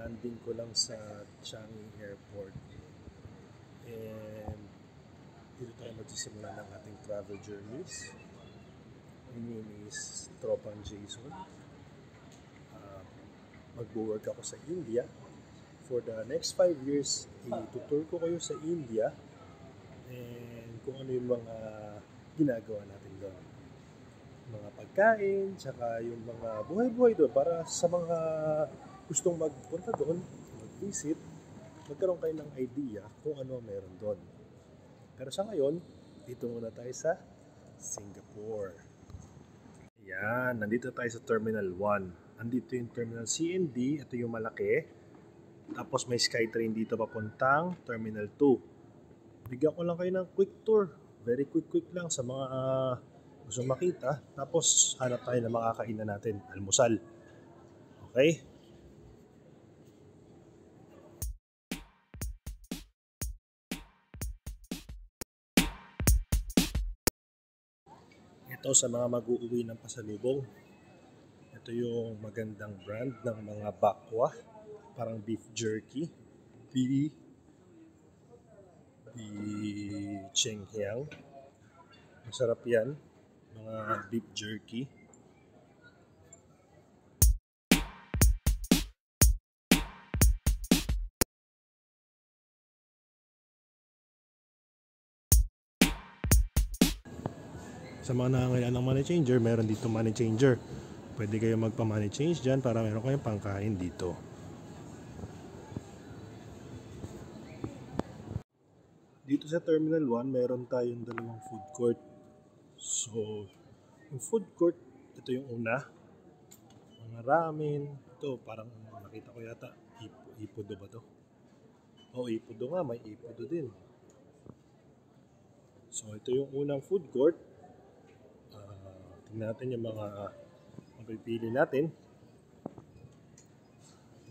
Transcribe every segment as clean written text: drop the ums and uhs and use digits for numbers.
Kaka-landing ko lang sa Changi Airport. And dito tayo magsisimula ng ating travel journeys. My name is Tropang Jason. Mag-work ako sa India. For the next 5 years, itutur ko kayo sa India and kung ano yung mga ginagawa natin doon. Mga pagkain, tsaka yung mga buhay-buhay doon para sa mga gustong magpunta doon, mag-visit, magkaroon kayo ng idea kung ano meron doon. Pero sa ngayon, dito muna tayo sa Singapore. Yan, nandito tayo sa Terminal 1. Nandito yung Terminal C&D, ito yung malaki. Tapos may SkyTrain dito papuntang Terminal 2. Bigyan ko lang kayo ng quick tour. Very quick lang sa mga gusto makita. Tapos hanap tayo ng makakainan natin, almusal. Okay? Ito sa mga mag-uuwi ng pasalubong. Ito yung magandang brand ng mga bakwa. Parang beef jerky. Di Chenghyang. Masarap yan. Mga beef jerky. Sa mga nangangailangan ng money changer, meron dito money changer. Pwede kayo magpa-money change dyan para meron kayong pangkain dito. Dito sa Terminal 1, meron tayong dalawang food court. So, yung food court, ito yung una. Mga ramen. Ito, parang nakita ko yata, ipodo ba to? Ipodo nga, may ipodo din. So, ito yung unang food court. Tingnan natin yung mga mapipili natin.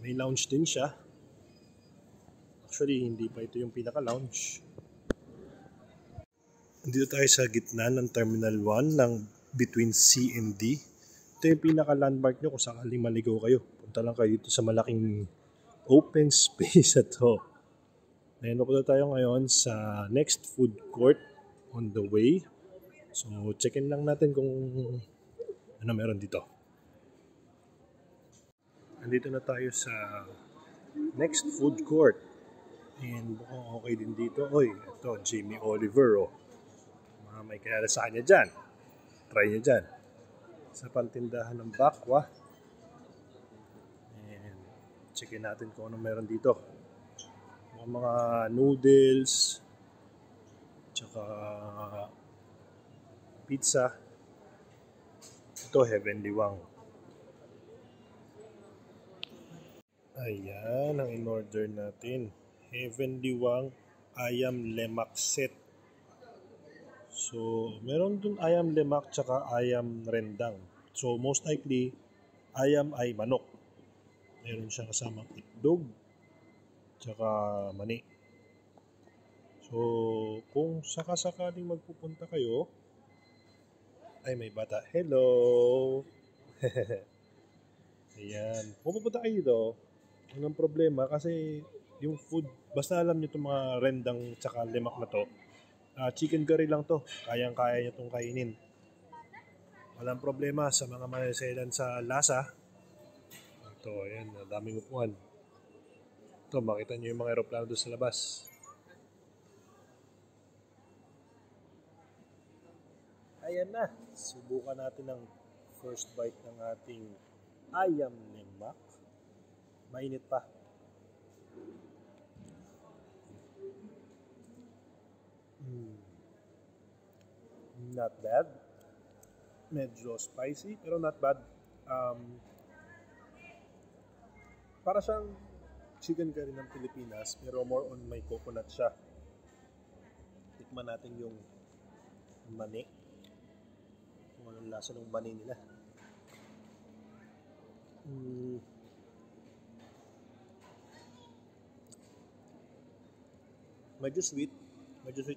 May lounge din siya. Actually, hindi pa ito yung pinaka-lounge. Dito tayo sa gitna ng Terminal 1 ng between C and D. Ito yung pinaka-landmark nyo kung sakaling maligaw kayo. Punta lang kayo dito sa malaking open space at to. Ngayon po tayo ngayon sa next food court on the way. So, check-in lang natin kung ano meron dito. Nandito na tayo sa next food court. And mukhang okay din dito. Ito, Jamie Oliver. Mga may kilala sa kanya dyan. Try nyo dyan. Sa pantindahan ng bakwa. And check-in natin kung ano meron dito. Mga noodles. Tsaka pizza. Ito, Heavenly Wang. Ayan ang in-order natin. Heavenly Wang ayam lemak set. So, meron dun ayam lemak tsaka ayam rendang. So, most likely, ayam ay manok. Meron siya kasamang itlog tsaka mani. So, kung sakasakaling magpupunta kayo, ay may bata. Hello! Ayan. Kung pupunta kayo dito, anong problema? Kasi yung food, basta alam nyo itong mga rendang tsaka lemak na to, chicken curry lang to. Kayang-kaya nyo itong kainin. Walang problema sa mga manaselan sa lasa. Ito, ayan. Daming upuan. Ito, makita nyo yung mga aeroplano doon sa labas. Ayan na. Subukan natin ang first bite ng ating ayam lemak. Mainit pa. Not bad. Medyo spicy pero not bad. Para siyang chicken curry ng Pilipinas pero more on may coconut siya. Tikman natin yung mani. Kung anong lasa ng mani nila. Medyo sweet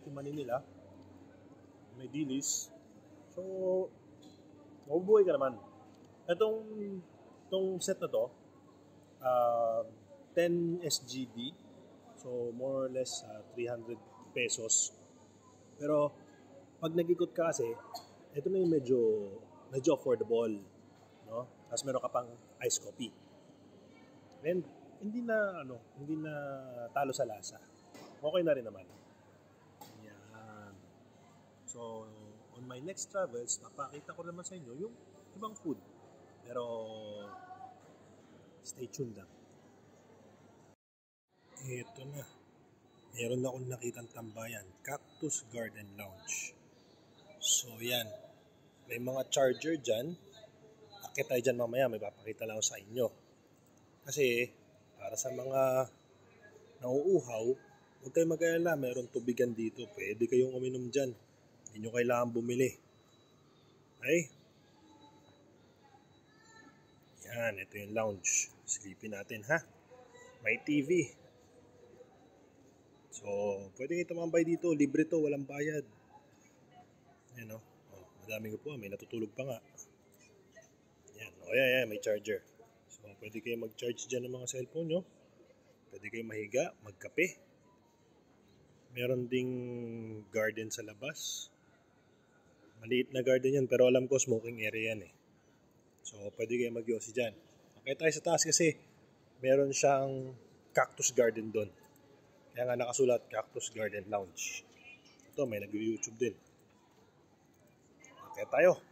yung mani nila. May dilis. So, mabubuhay ka naman. Itong set na to, 10 SGD. So more or less 300 pesos. Pero pag nag-ikot ka kasi, ito na yung medyo affordable, no? Tapos meron ka pang iced coffee. And hindi na talo sa lasa. Okay na rin naman. Yan. So, on my next travels, papakita ko naman sa inyo yung ibang food. Pero, stay tuned lang. Ito na. Meron akong nakitang tambayan. Cactus Garden Lounge. So, yan. May mga charger dyan. Akit tayo dyan mamaya. May papakita lang sa inyo. Kasi, para sa mga nauuhaw, huwag kayong mag-alala. Meron tubigan dito. Pwede kayong uminom dyan. Hindi nyo kailangan bumili. Okay? Yan. Ito yung lounge. Silipin natin, ha? May TV. So, pwede kayo tumambay dito. Libre to, walang bayad. Ayan o. Oh, madaming upo. May natutulog pa nga. Ayan. O, yan. May charger. So, pwede kayo mag-charge dyan ng mga cellphone nyo. Pwede kayo mahiga, magkape. Meron ding garden sa labas. Maliit na garden yan, pero alam ko smoking area yan eh. So, pwede kayo mag-yosi dyan. Okay tayo sa taas kasi meron siyang cactus garden doon. Kaya nga nakasulat Cactus Garden Lounge. Ito, may nag-YouTube din. Okay tayo.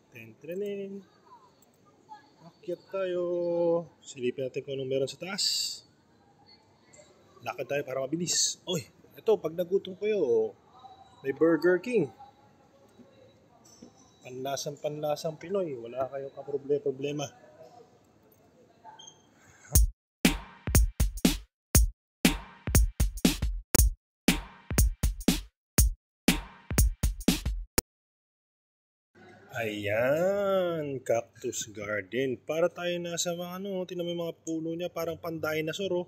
Tentrenin. Akyat tayo. Silipin natin kung anong meron sa taas. Lakad tayo para mabilis. Oy, ito, pag nagutom kayo, may Burger King. Panlasang Pinoy. Wala kayong kaproblema. Ayan, Cactus Garden. Para tayo nasa mga tinan mo yung mga puno niya, parang pan-dinosaur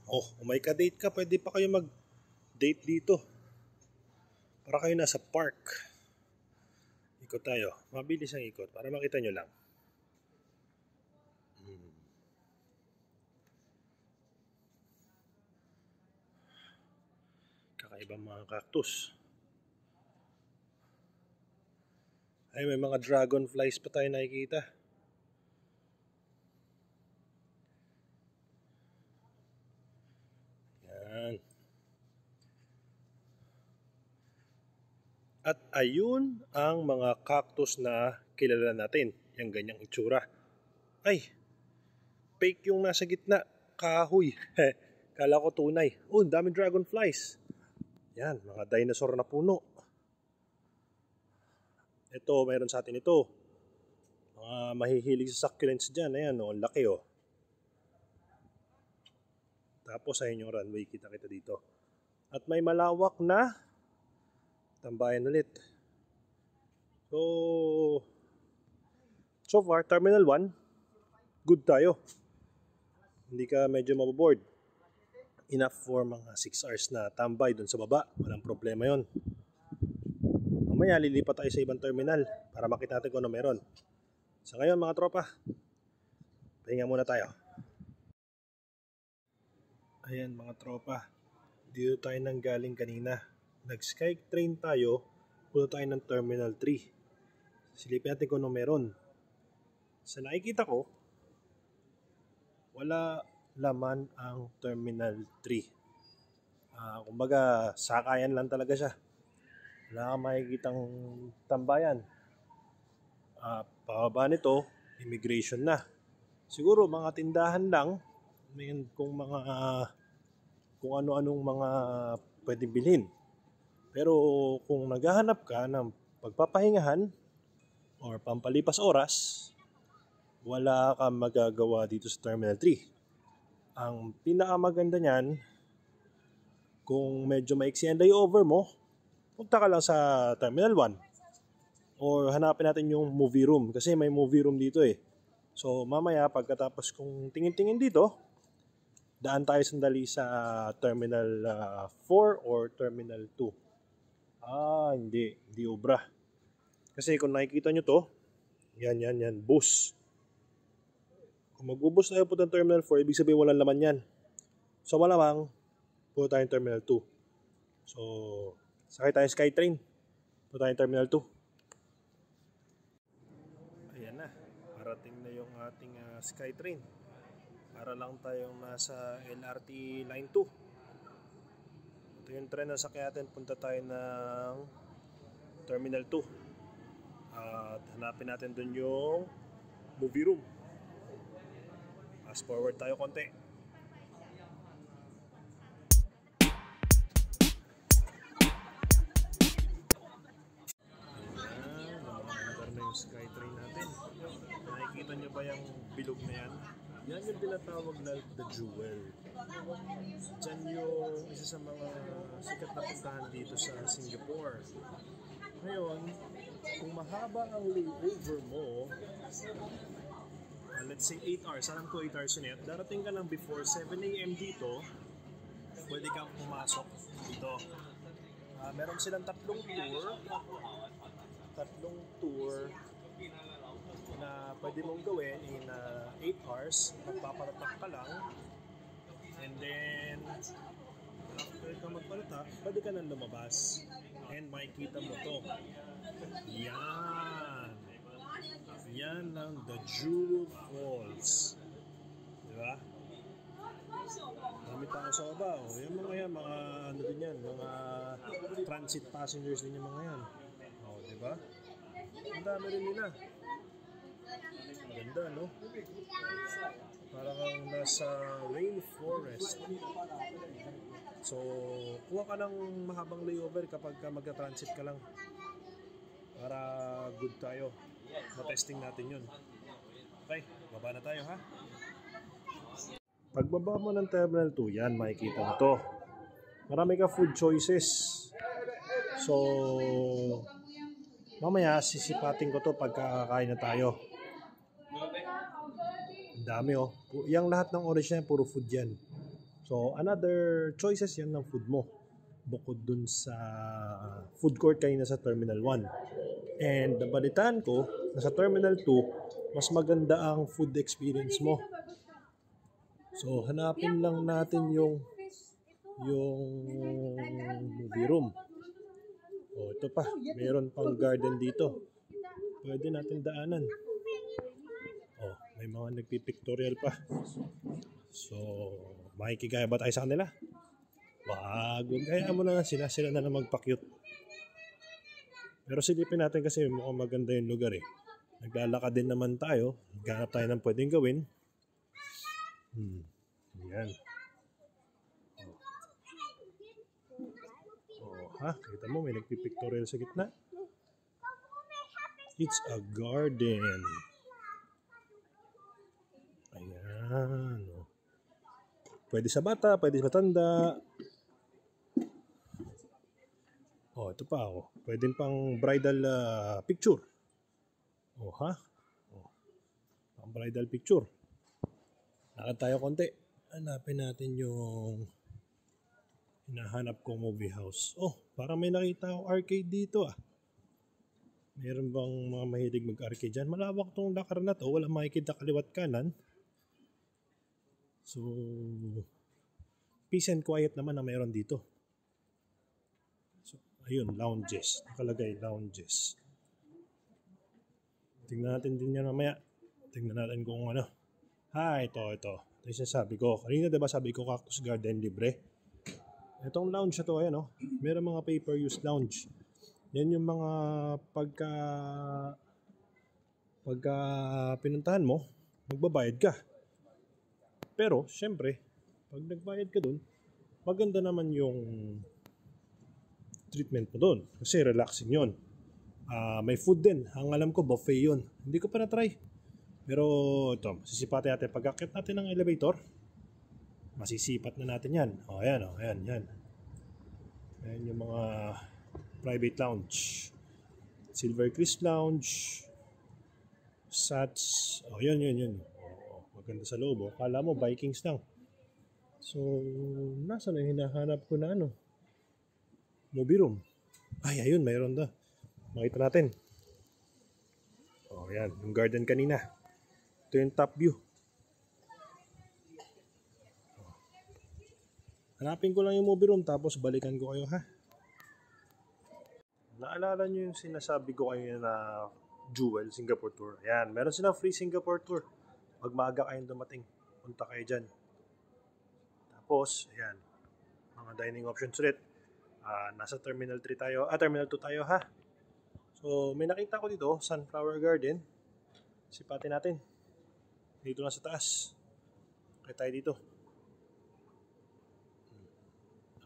kung may ka-date ka, pwede pa kayo mag-date dito. Para kayo nasa park. Ikot tayo. Mabilis ang ikot para makita nyo lang. Kakaibang mga cactus. Ay, may mga dragonflies pa tayo nakikita. Yan. At ayun ang mga cactus na kilala natin. Yung ganyang itsura. Ay, fake yung nasa gitna. Kahoy. Kala ko tunay. Oh, daming dragonflies. Yan, mga dinosaur na puno. Ito, mayroon sa atin ito. Mga mahihilig sa succulents dyan. Ayan, ang laki Tapos ayun yung runway, kita dito. At may malawak na tambayan ulit. So far, Terminal 1, good tayo. Hindi ka medyo maboboard. Enough for mga 6 hours na tambay dun sa baba. Walang problema yon. Mamaya lilipat tayo sa ibang terminal para makita natin kung ano meron. Sa ngayon mga tropa, pahinga muna tayo. Ayan mga tropa, dito tayo nang galing kanina. Nag-Skytrain tayo, punta tayo ng Terminal 3. Silipin natin kung ano meron. Sa nakikita ko, wala laman ang Terminal 3. Kumbaga, sakayan lang talaga siya. Wala kang makikitang tambayan. Pababa nito, immigration na. Siguro mga tindahan lang, kung ano-anong mga pwedeng bilhin. Pero kung naghahanap ka ng pagpapahingahan or pampalipas oras, wala kang magagawa dito sa Terminal 3. Ang pinakamaganda niyan, kung medyo maiksi ang layover mo, punta ka lang sa Terminal 1 or hanapin natin yung movie room kasi may movie room dito eh. So mamaya pagkatapos kung tingin-tingin dito, daan tayo sandali sa Terminal 4 or Terminal 2. Hindi obra. Kasi kung nakikita nyo to, yan, bus. Kung mag-ubos tayo po ng Terminal 4, ibig sabihin walang laman yan. So malamang, punta tayong Terminal 2. So, sakay tayo Skytrain. Punta tayong Terminal 2. Ayan na, parating na yung ating Skytrain. Para lang tayong nasa LRT Line 2. Ito yung tren na sakay natin. Punta tayo ng Terminal 2. At hanapin natin dun yung movie room. Fast forward tayo konti. Ayan, namamandar na yung Skytrain natin. Nakikita nyo ba yung bilog na yan? Yan yung tinatawag na The Jewel. Diyan yung isa sa mga sikat na puntahan dito sa Singapore. Ngayon, kung mahaba ang layover mo, let's say 8 hours, alam ko 8 hours yun, darating ka lang before 7 AM dito, pwede kang pumasok dito. Meron silang tatlong tour na pwede mong gawin in 8 hours, magpaparatak ka lang, and then after ka magparatak, pwede ka nang lumabas and makikita mo to. Yan ang The Jewel Falls, diba? Dami tao sa baba. Yung mga yan, mga ano din yan, mga transit passengers din yung mga yan. Diba? Ang dami rin nila. Ganda, no? Parang kang nasa rainforest. So, kuha ka ng mahabang layover kapag mag-transit ka lang. Para good tayo. Ma-testing natin yun. Okay, baba na tayo ha. Pagbaba mo ng Terminal 2, yan, makikita mo to. Marami ka food choices. So, mamaya sisipatin ko to pagkakain na tayo. Ang dami oh. Yang lahat ng orange na yan, puro food yan. So, another choices yan ng food mo. Bukod dun sa food court kanina sa Terminal 1. And nabalitaan ko, nasa Terminal 2, mas maganda ang food experience mo. So, hanapin lang natin yung movie room. Oh, ito pa. Mayroon pang garden dito. Pwede natin daanan. Oh, may mga nagpipictorial pa. So, makikigaya ba tayo sa kanila? Wag, kaya mo na sila na magpa-cute. Pero silipin natin kasi mukhang maganda yung lugar eh. Naglalakad din naman tayo. Naghanap tayo ng pwedeng gawin. Yan. Kita mo may nagpipictorial sa gitna. It's a garden. Ayan. Pwede sa bata, pwede sa matanda. Ito pa pwede pang bridal picture. Pang bridal picture. Lakad tayo konti. Hanapin natin yung hinahanap kong movie house. Parang may nakita akong arcade dito Meron bang mga mahilig mag-arcade dyan? Malawak tong lakar na to. Walang makikita kaliwat kanan. So, peace and quiet naman na mayroon dito. So, ayun, lounges. Nakalagay, lounges. Tingnan natin din yan mamaya. Tingnan natin kung ano. Ito. Ito yung sabi ko. Kanina diba sabi ko Cactus Garden libre? Itong lounge na to, ayan meron mga pay-per-use lounge. Yan yung mga pagka pinuntahan mo, magbabayad ka. Pero, syempre, pag nagbayad ka dun, maganda naman yung treatment mo dun. Kasi relaxing yun. May food din. Ang alam ko, buffet yun. Hindi ko pa na-try. Pero ito, masisipat natin. Pag-akit natin ng elevator, masisipat na natin yan. Ayan. Ayan yung mga private lounge. Silvercrest Lounge. Sats. Yun. Maganda sa loob. Kala mo, Vikings lang. So, nasa na hinahanap ko na movie room. Ayun, mayroon na. Makita natin. Yan. Yung garden kanina. Ito yung top view. Hanapin ko lang yung movie room tapos balikan ko kayo, ha? Naalala nyo yung sinasabi ko kayo na Jewel Singapore Tour? Ayan, meron silang free Singapore Tour. Pag maaga kayong dumating, punta kayo dyan. Tapos, ayan, mga dining options ulit. Nasa Terminal 3 tayo, Terminal 2 tayo, ha? So, may nakita ko dito, Sunflower Garden. Sipatin natin. Dito na sa taas. Kaya tayo dito.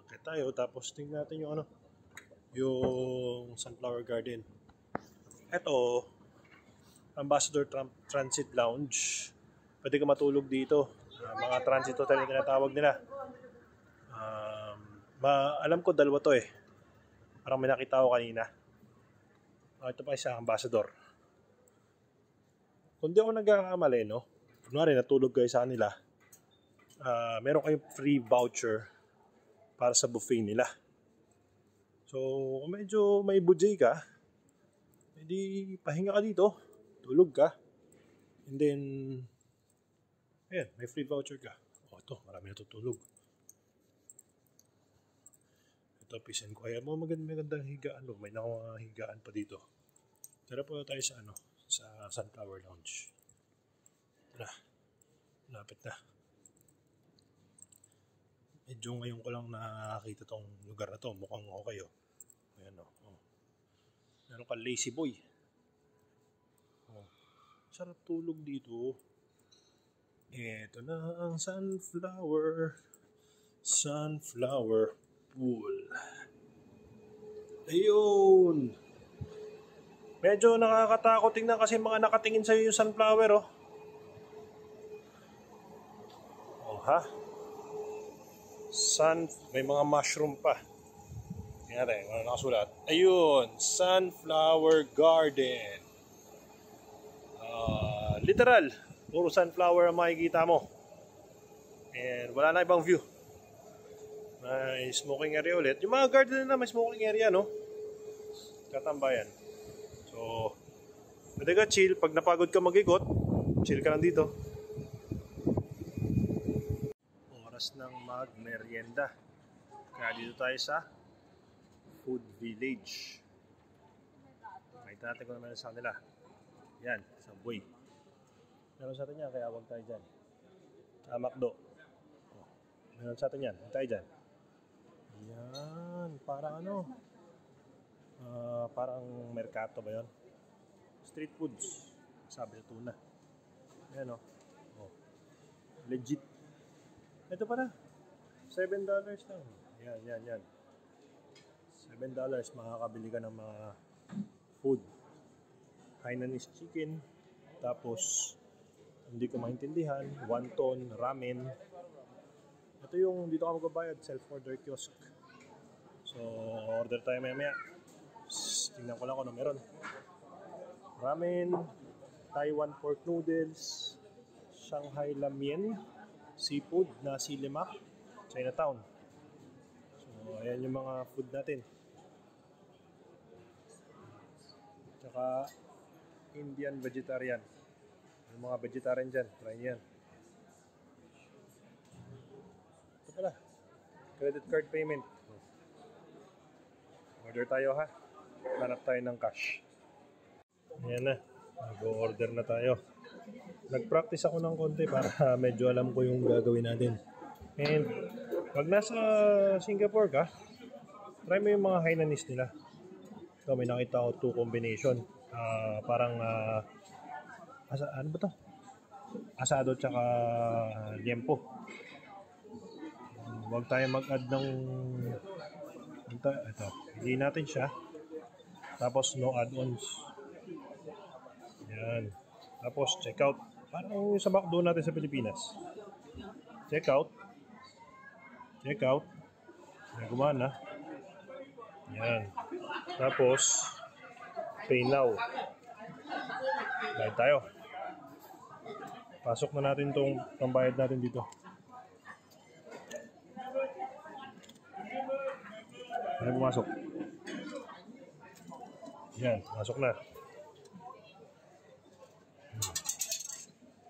Kaya tayo, tapos tingnan natin yung yung Sunflower Garden. Ito, Ambassador Transit Lounge. Pwede ka matulog dito. Mga transit hotel na tinatawag nila. Alam ko dalawa to eh. Parang may nakita ko kanina. Ito pa isa, Ambassador. Kung di ako nagkakamali, no? Kunwari, natulog kayo sa kanila. Meron kayong free voucher para sa buffet nila. So, kung medyo may budget ka, hindi pahinga ka dito, tulog ka, and then, ayan, may free voucher ka. Ito, marami natutulog. Ito, Peace and Quiet. Magandang higaan. May higaan pa dito. Tara po tayo sa sa Sunflower Lounge. Tara, lapit na. Medyo ngayon ko lang nakakita tong lugar na to. Mukhang okay, oh. Ayan, oh. Meron ka lazy boy. Sarap tulog dito. Ito na ang sunflower pool. Ayun. Medyo nakakatakot tingnan kasi mga nakatingin sa'yo yung sunflower, oh. Ha? May mga mushroom pa. Tingnan natin, ano nakasulat? Ayun, Sunflower Garden. Literal, puro sunflower ang makikita mo. And wala na ibang view. May smoking area ulit. Yung mga garden na may smoking area, no? Katambayan. So, pwede ka chill. Pag napagod ka mag-ikot, chill ka lang dito. Oras ng mag-merienda. Kaya dito tayo sa Food Village. Makita natin kung naman sa kanila. Yan, Subway. Meron sa atin yan, kaya huwag tayo dyan. McDo. Meron sa atin yan, huwag tayo dyan. Yan, parang parang merkato ba yun? Street foods. Sabi na tuna. Yan, legit. Ito pa na. $7 lang. Yan. $7 makakabili ka ng mga food. Hainanese chicken. Tapos, hindi ko maintindihan. Wonton, ramen. Ito yung dito ka magbabayad. Self-order kiosk. So, order tayo maya. Tingnan ko lang kung ano meron. Ramen, Taiwan pork noodles, Shanghai lamien, seafood, nasi lemak, Chinatown. So, ayan yung mga food natin. Tsaka, Indian vegetarian. Yung mga vegetarian dyan, try yan. Ito pala, credit card payment. Order tayo, ha. Hanap tayo ng cash. Ayan na, mag-order na tayo. Nag-practice ako ng konti para medyo alam ko yung gagawin natin. And pag nasa Singapore ka, try mo yung mga Hainanese nila. So, may nakita ko 2 combination. Ano ba to? Asado tsaka liempo. Huwag tayo mag-add ng ito. Hindi natin siya. Tapos no add-ons. Yan. Tapos check out. Parang yung sa McDo natin sa Pilipinas. Check out. Yan, gumana. Yan. Tapos pay now. Bayad tayo. Pasok na natin itong pambayad natin dito. Ano pumasok? Yan, masok na.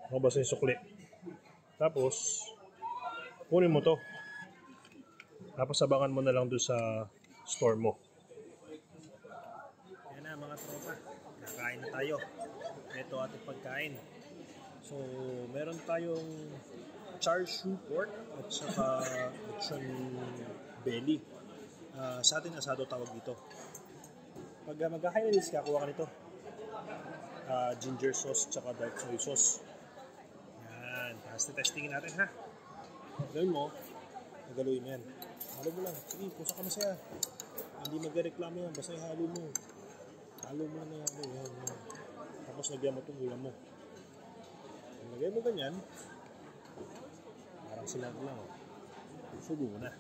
Mabasa yung sukli. Tapos, kunin mo to. Tapos abangan mo na lang doon sa store mo. Yan na mga tropa. Kakain na tayo. Ito ating pagkain. So, meron tayong char siu pork at saka lechon belly. Sa atin asado tawag dito. Pag mag-Hainanese ka, kuha ka nito. Ginger sauce at saka dark soy sauce. Yan. Testingin natin ha. Gawin mo. Nagaluin mo yan. Halo mo lang. Sige, kung saan ka masaya. Hindi magreklamo yan. Basta ihalo mo. Halo mo lang na yan. Tapos lagyan mo itong ulam mo. Kung lagyan mo ganyan, parang sinag lang. Subo mo na.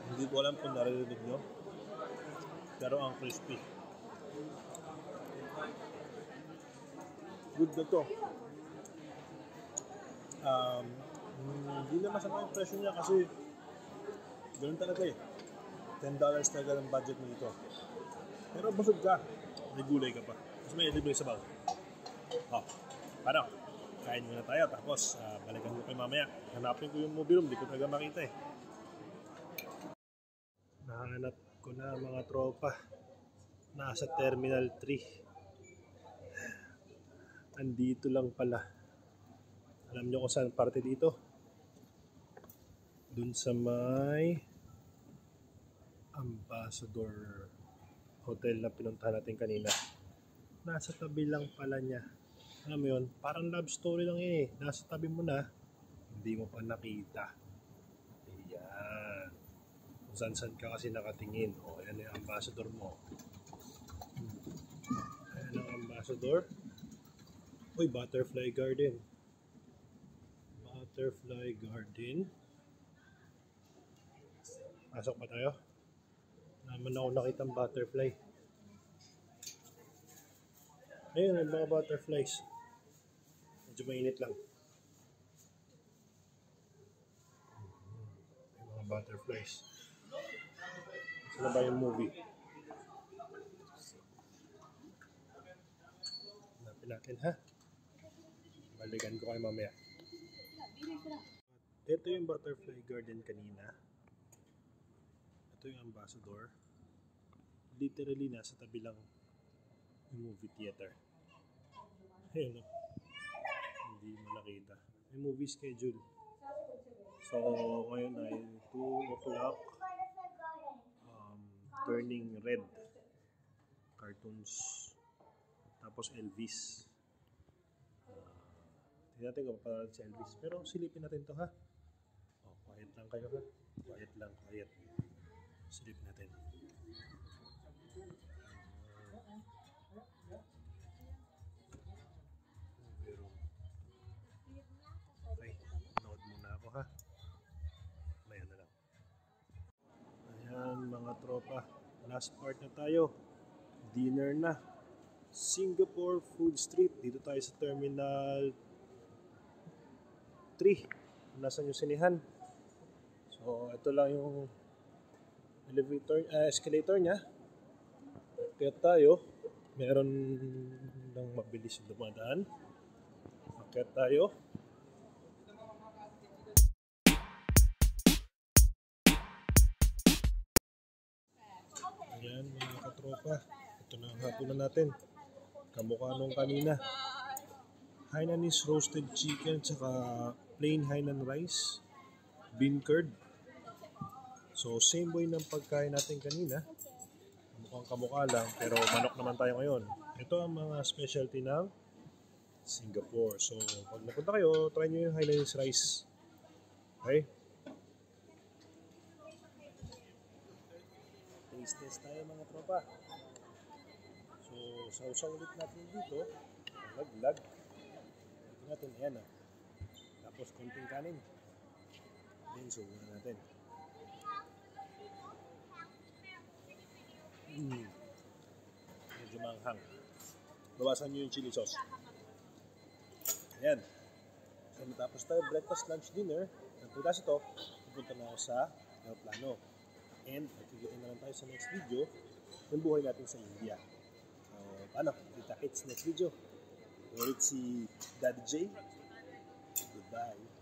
Hindi ko alam kung naririnig nyo. Pero ang crispy. Good na to. Hindi na masama yung presyo niya kasi ganoon talaga eh. $10 talaga ang budget mo dito. Pero busog ka. May gulay ka pa. Mas may libre sabaw. Paano? Kain muna tayo tapos balikan ko kayo mamaya. Hanapin ko yung movie room. Di ko talaga makita eh. Nahanap ko na mga tropa. Nasa Terminal 3. Andito lang pala. Alam nyo kung saan parte dito? Dun sa may Ambassador Hotel na pinuntahan natin kanina. Nasa tabi lang pala niya. Alam mo yun? Parang love story lang yun eh. Nasa tabi mo na, hindi mo pa nakita. Ayan. Kung saan ka kasi nakatingin. O, ayan yung Ambassador mo. Ayan ang Ambassador. Uy, Butterfly Garden. Butterfly Garden. Pasok pa tayo. Naman ako nakitang butterfly. Ayun, may mga butterflies. Medyo mainit lang. May mga butterflies. Saan ba yung movie? Hanapin natin ha. Balikan ko kayo mamaya. Ito yung Butterfly Garden kanina. Ito yung Ambassador. Literally nasa tabi lang yung movie theater. Ayun no. Hindi mo nakita. May movie schedule. So ngayon ay 2 o'clock. Turning Red. Cartoons. Tapos Elvis. Tingnan natin kung paano si Elvis. Pero silipin natin to ha. Quiet lang kayo ha. Quiet lang, quiet. Silipin natin. Okay, nood muna ako ha. Mayan na lang. Ayan mga tropa. Last part na tayo. Dinner na. Singapore Food Street. Dito tayo sa Terminal 3. Nasaan yung sinihan? So, ito lang yung escalator niya. Kaya tayo, meron lang mabilis yung dumadaan. Kaya tayo. Ayan mga katropa. Ito na ang hapunan natin. Kamukha nung kanina. Hainanese roasted chicken tsaka plain Hainan rice. Bean curd. So same way ng pagkain natin kanina. Mukhang kamukha lang pero manok naman tayo ngayon. Ito ang mga specialty ng Singapore. So pag napunta kayo, try nyo yung Hainanese rice. Okay? Taste test tayo mga tropa. So sausaw ulit natin dito. Laglag. Ito natin yan ah. Tapos konting kanin. Then subukan natin. Medyo manghang. Bawasan nyo yung chili sauce. Ayan. So matapos tayo breakfast, lunch, dinner. Nagputas ito, pupunta na ako sa aeroplano. And magkikita na lang tayo sa next video ng buhay natin sa India. So paano? Kita-kits next video. Ulit si Daddy J. Goodbye.